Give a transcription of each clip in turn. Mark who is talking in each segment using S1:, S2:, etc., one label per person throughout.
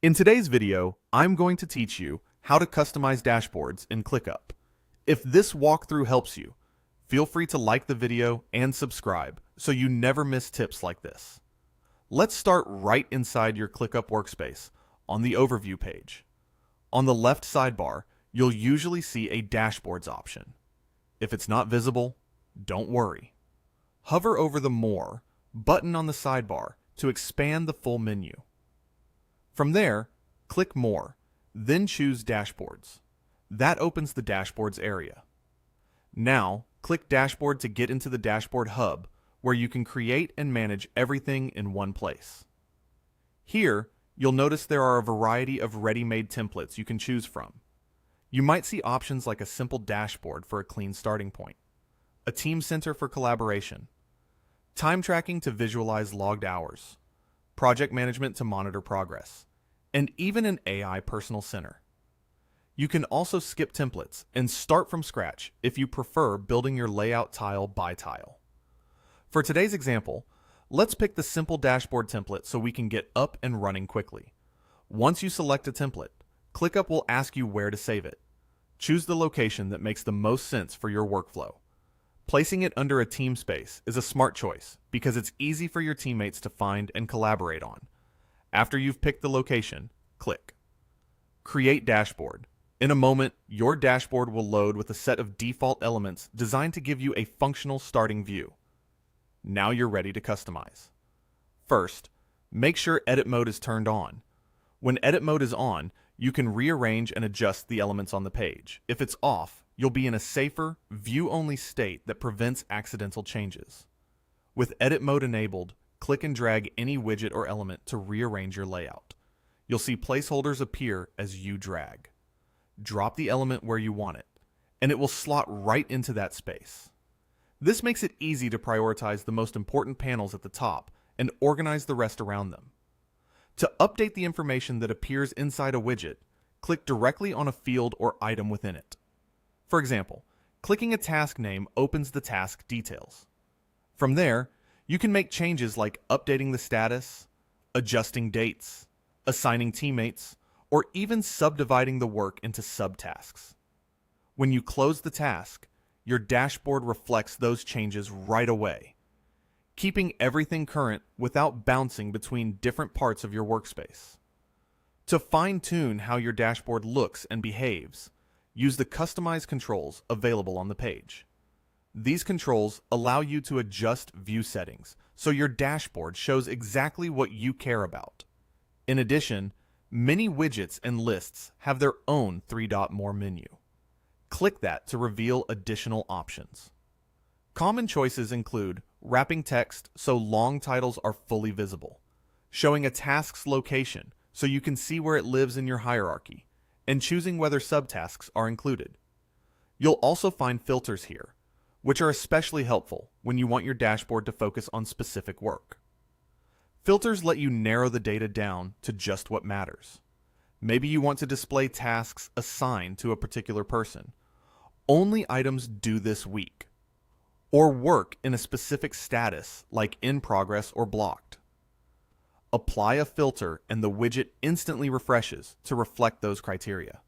S1: In today's video, I'm going to teach you how to customize dashboards in ClickUp. If this walkthrough helps you, feel free to like the video and subscribe so you never miss tips like this. Let's start right inside your ClickUp workspace on the Overview page. On the left sidebar, you'll usually see a Dashboards option. If it's not visible, don't worry. Hover over the More button on the sidebar to expand the full menu. From there, click More, then choose Dashboards. That opens the Dashboards area. Now, click Dashboard to get into the Dashboard Hub, where you can create and manage everything in one place. Here, you'll notice there are a variety of ready-made templates you can choose from. You might see options like a simple dashboard for a clean starting point, a team center for collaboration, time tracking to visualize logged hours, project management to monitor progress, and even an AI personal center. You can also skip templates and start from scratch if you prefer building your layout tile by tile. For today's example, let's pick the simple dashboard template so we can get up and running quickly. Once you select a template, ClickUp will ask you where to save it. Choose the location that makes the most sense for your workflow. Placing it under a team space is a smart choice because it's easy for your teammates to find and collaborate on. After you've picked the location, click Create Dashboard. In a moment, your dashboard will load with a set of default elements designed to give you a functional starting view. Now you're ready to customize. First, make sure Edit Mode is turned on. When Edit Mode is on, you can rearrange and adjust the elements on the page. If it's off, you'll be in a safer, view-only state that prevents accidental changes. With Edit Mode enabled, click and drag any widget or element to rearrange your layout. You'll see placeholders appear as you drag. Drop the element where you want it, and it will slot right into that space. This makes it easy to prioritize the most important panels at the top and organize the rest around them. To update the information that appears inside a widget, click directly on a field or item within it. For example, clicking a task name opens the task details. From there, you can make changes like updating the status, adjusting dates, assigning teammates, or even subdividing the work into subtasks. When you close the task, your dashboard reflects those changes right away, keeping everything current without bouncing between different parts of your workspace. To fine-tune how your dashboard looks and behaves, use the Customize controls available on the page. These controls allow you to adjust view settings so your dashboard shows exactly what you care about. In addition, many widgets and lists have their own 3-dot More menu. Click that to reveal additional options. Common choices include wrapping text so long titles are fully visible, showing a task's location so you can see where it lives in your hierarchy, and choosing whether subtasks are included. You'll also find filters here, which are especially helpful when you want your dashboard to focus on specific work. Filters let you narrow the data down to just what matters. Maybe you want to display tasks assigned to a particular person. Only items due this week. Or work in a specific status like in progress or blocked. Apply a filter and the widget instantly refreshes to reflect those criteria.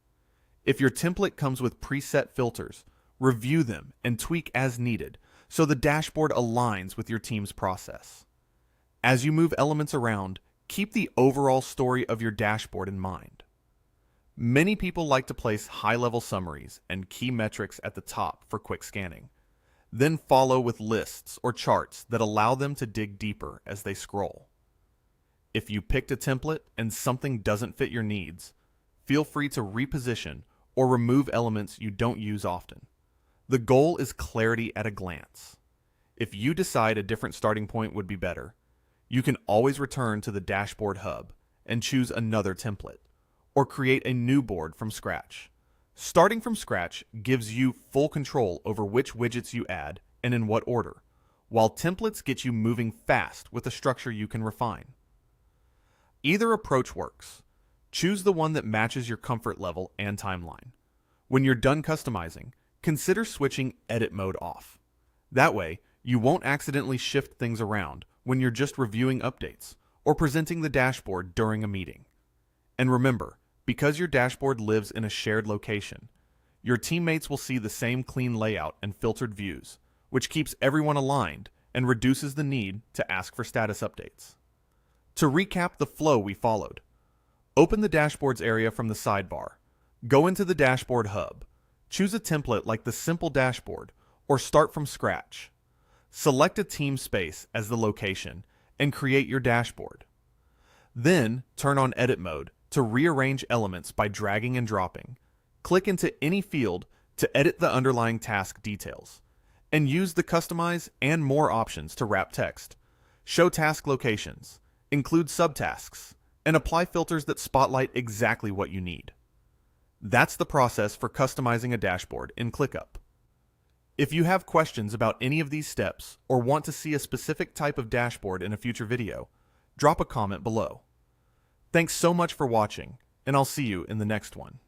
S1: If your template comes with preset filters, review them and tweak as needed so the dashboard aligns with your team's process. As you move elements around, keep the overall story of your dashboard in mind. Many people like to place high-level summaries and key metrics at the top for quick scanning, then follow with lists or charts that allow them to dig deeper as they scroll. If you picked a template and something doesn't fit your needs, feel free to reposition or remove elements you don't use often. The goal is clarity at a glance. If you decide a different starting point would be better, you can always return to the Dashboard Hub and choose another template, or create a new board from scratch. Starting from scratch gives you full control over which widgets you add and in what order, while templates get you moving fast with a structure you can refine. Either approach works. Choose the one that matches your comfort level and timeline. When you're done customizing, consider switching Edit Mode off. That way, you won't accidentally shift things around when you're just reviewing updates or presenting the dashboard during a meeting. And remember, because your dashboard lives in a shared location, your teammates will see the same clean layout and filtered views, which keeps everyone aligned and reduces the need to ask for status updates. To recap the flow we followed, open the Dashboards area from the sidebar, go into the Dashboard Hub, choose a template like the Simple Dashboard or start from scratch. Select a team space as the location and create your dashboard. Then turn on Edit mode to rearrange elements by dragging and dropping. Click into any field to edit the underlying task details, and use the Customize and More options to wrap text, show task locations, include subtasks, and apply filters that spotlight exactly what you need. That's the process for customizing a dashboard in ClickUp. If you have questions about any of these steps or want to see a specific type of dashboard in a future video, drop a comment below. Thanks so much for watching, and I'll see you in the next one.